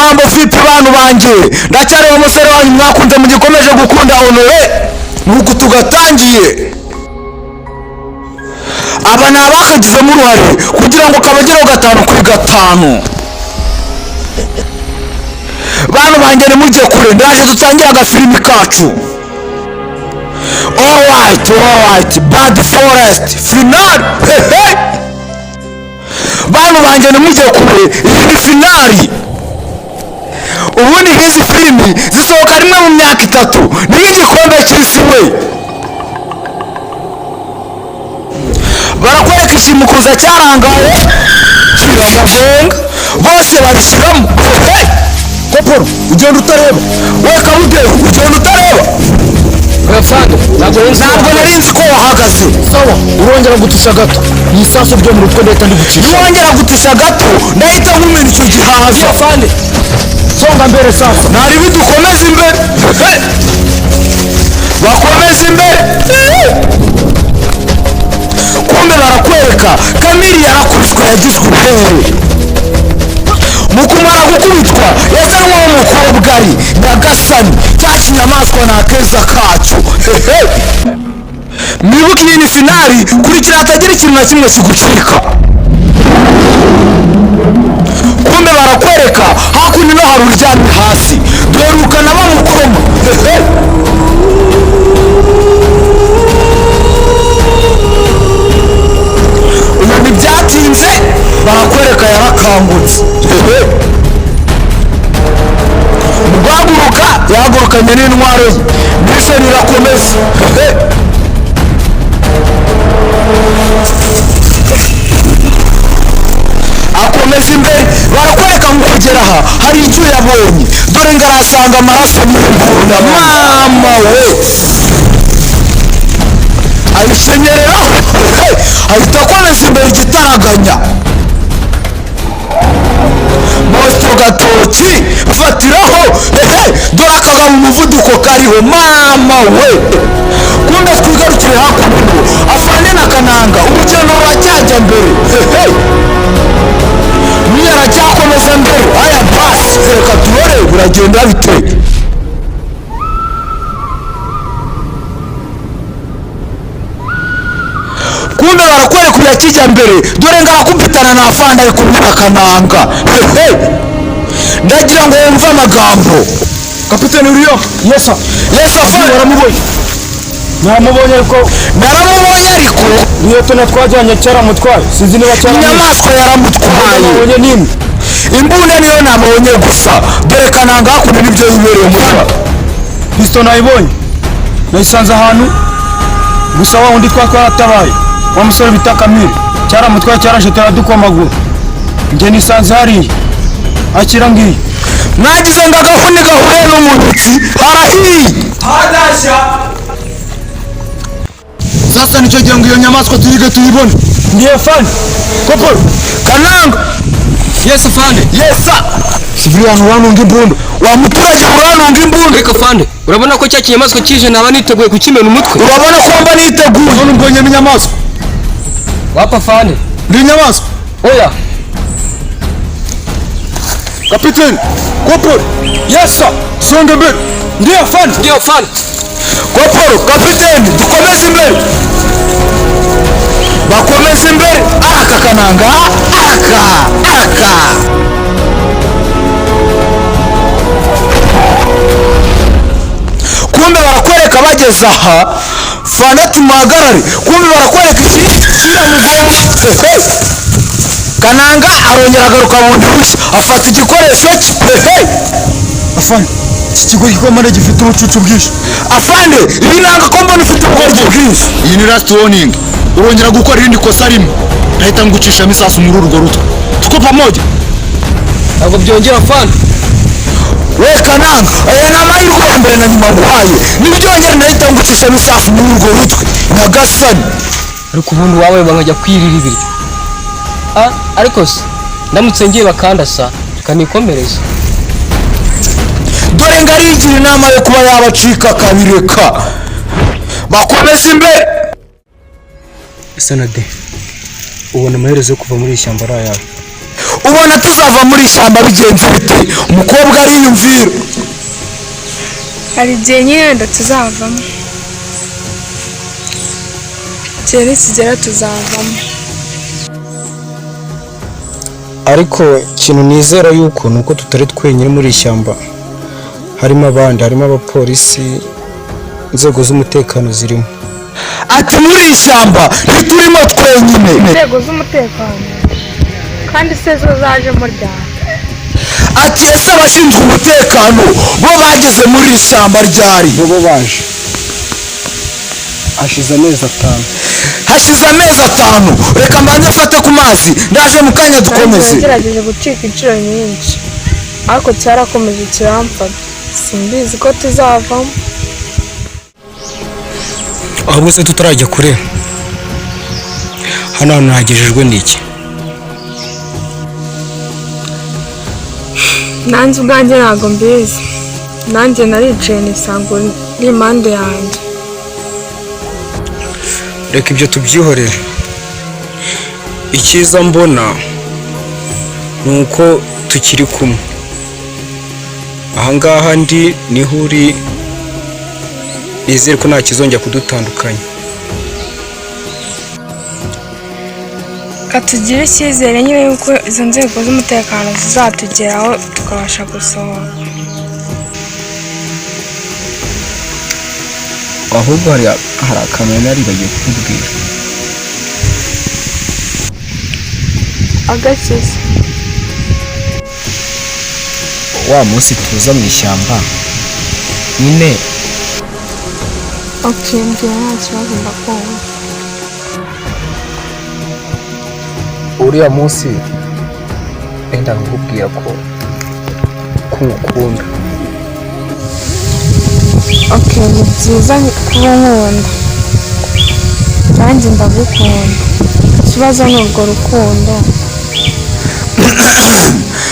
mambo vipi bantu banjye ndacyari wa musore wanyu mwakunze mugikomeje gukunda Honore nuko tugatangiye aba nabakagizemo uruhare kugira ngo kabageraho 5 kuri 5 bantu banjye nimujye kure ndaje dutangira agafilimi kacu. Alright, Bad Forest final. Bantu banjye nimujye kure iyi ni finali. Ubundi nk'izi filimi zisohoka rimwe mu myaka 3 n'igikombe cy'isi we. Barakwereka ishimukuza cyarangaye kiramavenga bose babishyiramo. Koporo ugenda utareba we Kabude ugenda utareba ntabwo nari nzi ko wahagaze. Sawa urongera gutusha gato iyi saso byo mu rutwe ndahita ndigucisha. Niwongera gutusha gato ndahita nkumena icyo gihaza. Fande songa mbere sasa nari bidukomeza imbere bakomeza imbere. Kumbe barakwereka Kamili yarakubiswe yagizwe ubwere mukumara gukubitwa yazanwa umukobwa ari Nyagasani cya kinyamaswa na keza kacu. Mwibuke iyi ni finali kurikira hatagira ikintu na kimwe kigucika. Kumbe barakwereka hakuno no hari uryamye hasi duherukana bamukoma. Umuntu byatinze barakwereka yarakangutse. Muguhaguruka yahagurukanye n'intwaro ye mission irakomeza. Akomeza imbere barakwereka ngo kugera aha hari icyo yabonye dore ngo arasanga amaraso mu mbunda. Mama we ayishenyereraho ahita akomeza imbere igitaraganya. Mosto gatoki fatiraho dore akaga mu muvuduko kariho. Mama we kumbe twigarukire hakuno afane na Kananga urugendo ruracyajya mbere. Niyo aracyakomeza mbere. Aya basi reka turore buragenda bite. Kumbe barakwereka urakijya mbere dore ngo arakubitana na afande ari kumwe na Kananga. Ndagira ngo wumve amagambo. Kapiteni uriyo yesa afande waramubonye. Naramubonye ariko niyo tuna twajyanye cyaramutwaye sinzi niba inyamaswa yaramutwaye. Nabonye nimwe imbunda niyo nabonye gusa dore Kananga hakuno nibyo yibereye musa. Pisto nayibonye nayisanze ahantu gusa wa undi twaratabaye wa musore bita Kamili cyaramutwaye cyarashe taradukomagura nge nisanze hariya akira ngiye nagize ngo agafuni gahuye n'umutsi harahiye hadasha. Sasa nicyo gihe ngo iyo nyamaswa tuyige tuyibone. Ndiye fani Koporo Kananga. Yes fande. Yesa Siviriano wanunga imbunda wa muturage uranunga imbunda. Reka fande urabona ko cya kinyamaswa kije naba niteguye kukimena umutwe. Urabona ko mba niteguye. None mbonye inyamaswa Wapa fande ndi inyamaswa. Oya Kapiteni Koporo. Yes sir songa mbere. Ndiye fande Koporo kapiteni dukomeze imbere. Bakomeze imbere. Aka Kananga aka kumbe barakwereka bageze aha fandati muhagarare. Kumbe barakwereka iki kiramugonga. Kananga arongera agaruka bundi bushya afata igikoresho cye. Afande iki kigo gikomane gifite ubucucu bwinshi. Afande ibi nanga ko mbona ufite ubwoba bwinshi. Iyi ni last warning urongera gukora irindi kosa rimwe nahita ngucisha misasu muri urwo rutwe. Tuko pamoja ntabwo byongera fande. We Kananga aya ni amahirwe ya mbere na nyuma nguhaye nibyongera nahita ngucisha misasu muri urwo rutwe Nyagasani. Ariko ubundi wawe bangajya kwirira ibiryo. Ariko se ndamutse ngiye bakandasa kanikomereza. Dore ngo arigira inama yo kuba yabacika kabireka bakomeza imbere. Sanade ubona amaherezo yo kuva muri ishyamba arayawe. ubona tuzava muri ishyamba bigenze bite? Umukobwa ariyumvira. hari igihe nyine wenda tuzavamo, igihe nikigera tuzavamo. ariko ikintu nizera yuko ni uko tutari twenyine muri ishyamba, harimo abandi, harimo abapolisi, inzego z'umutekano zirimo. Ati muri ishyamba ntiturimo twenyine. Inzego z'umutekano kandi se zo zajemo ryari? Ati ese abashinzwe umutekano bo bageze muri ishyamba ryari? bo baje hashize amezi 5. Hashize amezi 5. Reka mbanze mfate ku mazi, ndaje mu kanya dukomeze. Nagerageje gucika inshuro nyinshi ariko cyarakomeje kiramfata, simbizi ko tuzavamo. ahubwo se tutarajya kure, hano hantu hagejejwe n'iki? Nanjye ubwanjye ntabwo mbizi, nanjye naricaye nisanga uri impande yanjye. reka ibyo tubyihorere, icyiza mbona ni uko tukiri kumwe. ahangaha ndi niho uri, nizere ko nta kizongera kudutandukanya. Katugire icyizere nyine yuko izo nzego z'umutekano zizatugeraho tukabasha gusohoka. ahubwo hari akantu nari bagiye kukubwira. Agakiza wa munsi tuza mu ishyamba nyine, mbwira nta kibazo ndakumva. uriya munsi wenda nkubwira ko ngukunda. ni byiza kuba nkunda, nanjye ndagukunda, ikibazo ni urwo rukundo.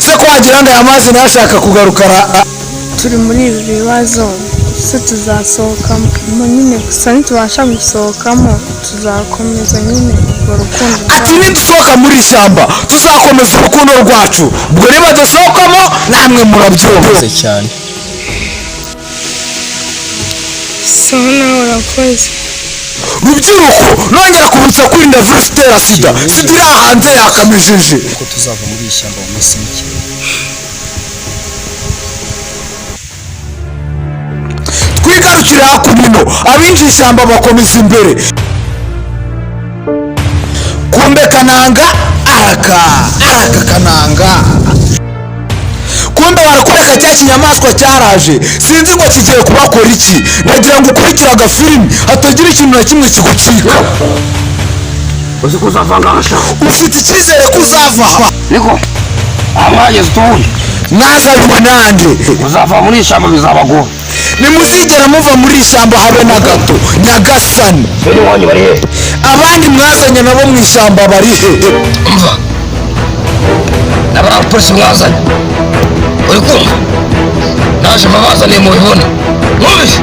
Se ko wagira ngo aya mazi ntashaka kugaruka? Turi muri ibi bibazo se tuzasohokamo nyine, gusa ntitubasha gusohokamo tuzakomeza nyine urwo rukundo. Ati nidusohoka muri ishyamba tuzakomeza urukundo rwacu, ubwo niba dusohokamo namwe murabyumva cyane. so nawe urakoze. Rubyiruko, nongera kubutsa kwirinda virusi itera sida. Sida iri hanze yakamejeje. ko tuzava muri ishyamba mu minsi mike. Twigarukire hakuno, abinjiye ishyamba bakomeza imbere. Kumbe kananga aka kananga, kumbe barakwereka cya kinyamaswa cyaraje, sinzi ngo kigiye kubakora iki. Nagira ngo ukurikire agafilimi hatagira ikintu na kimwe kigucika. uzi ko uzava ngasha? Ufite icyizere ko uzava? niko amwageze utundi Mwazanywe nande? uzava muri ishyamba bizabagora. Nimuzigera muva muri ishyamba habe na gato, nyagasani. bene wanyu bari he? Abandi mwazanye nabo mu ishyamba bari he? umva, n'abari polisi mwazanye, uri kumva? naje mbabazaniye mubibona, mwumvise?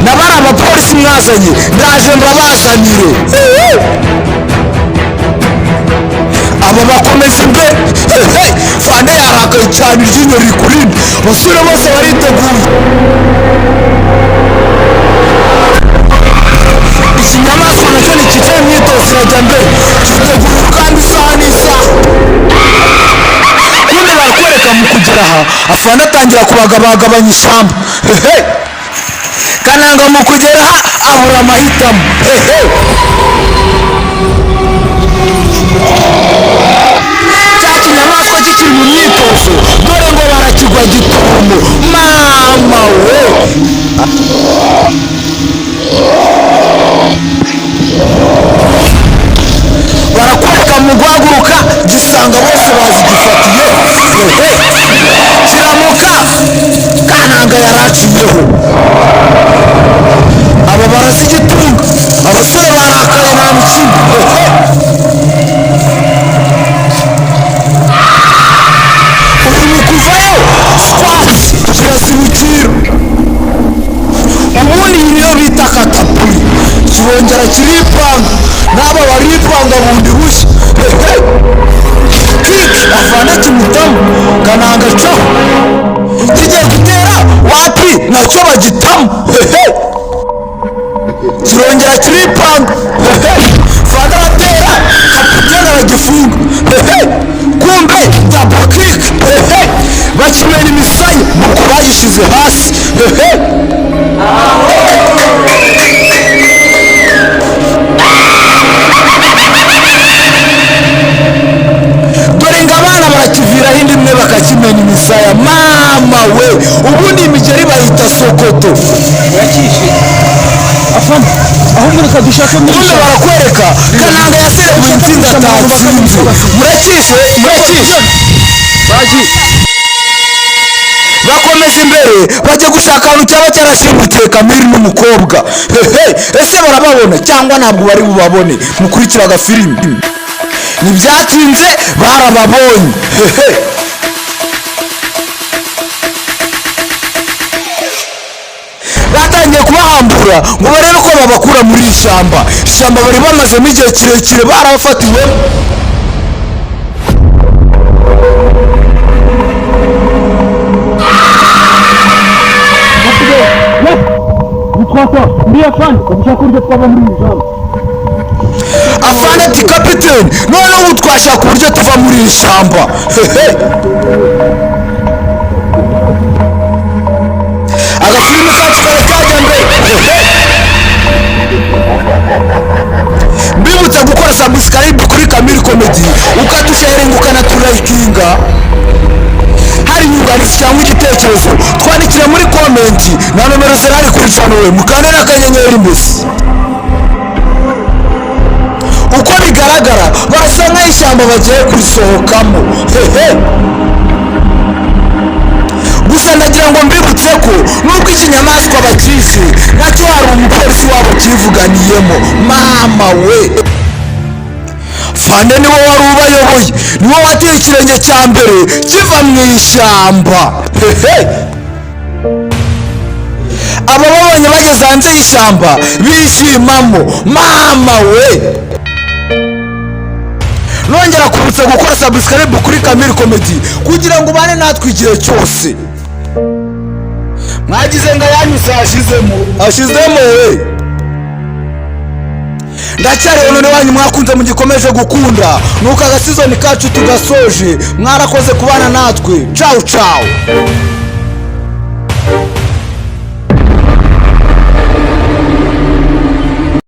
Nabari abapolisi mwazanye, ndaje mbabazanire. Aba bakomeza imbere. Fane yarakaye cyane, iryinyo riri kurindi. Abasore bose bariteguye. Ikinyamaswa nacyo nikicaye imyitozo irajya mbere, kiteguye kandi isaha n'isaha. Kumbe barakwereka mu kugera aha, afande atangira kubagabagabanya ishyamba. Kananga mu kugera aha abura amahitamo. Cya kinyamaswa kikiri mu myitozo, dore ngo barakigwa gitumo. Mama we! Barakwereka mu guhaguruka, gisanga bose bazigifatiye. Kiramuka Kananga yaraciyeho. Aba barazigitunga, abasore barakaye nta mikino. baragifunga kumbe double kick bakimena imisaya nuko bayishize hasi dore ngo abana barakiviraho indi imwe bakakimena imisaya mama we ubundi imigeri bayita sokoto yakishe afana aho mureka dushaka muri ubundi barakwereka kananga yaserebuye intsinzi atatsinze murakishe baji bakomeza imbere bajya gushaka ahantu cyaba cyarashimutiye Kamiri n'umukobwa ese barababona cyangwa ntabwo bari bubabone mukurikira agafilimi ntibyatinze barababonye batangiye kubahambura ngo barebe ko babakura muri iri shyamba bari bamazemo igihe kirekire barabafatiwe afande ati kapiteni noneho ubu twashaka uburyo tuva muri iri shyamba agafilime kacu kare kajya mbere mbibutsa gukora subscribe kuri Kamiri Comedy ukadusharinga ukanaturayikinga hari inyunganizi cyangwa igitekerezo twandikira muri komenti na nomero zirahari kuri channel mukande n'akanyenyeri mbese uko bigaragara barasa nk'ishyamba bagiye kurisohokamo gusa ndagira ngo mbibutse ko nubwo iki nyamaswa bakishe nacyo hari umupolisi wabo kivuganiyemo mama we fande niwo wari ubayoboye niwo wateye ikirenge cya mbere kiva mu ishyamba aba babonye bageze hanze y'ishyamba bishimamo mama we nongera kubutsa gukora subscribe kuri Kamiri Comedy kugira ngo ubane natwe igihe cyose mwagize ngo ayanyuze ashizemo we ndacyari none wanyu mwakunze mugikomeje gukunda nuko agasizoni kacu tugasoje mwarakoze kubana natwe ciao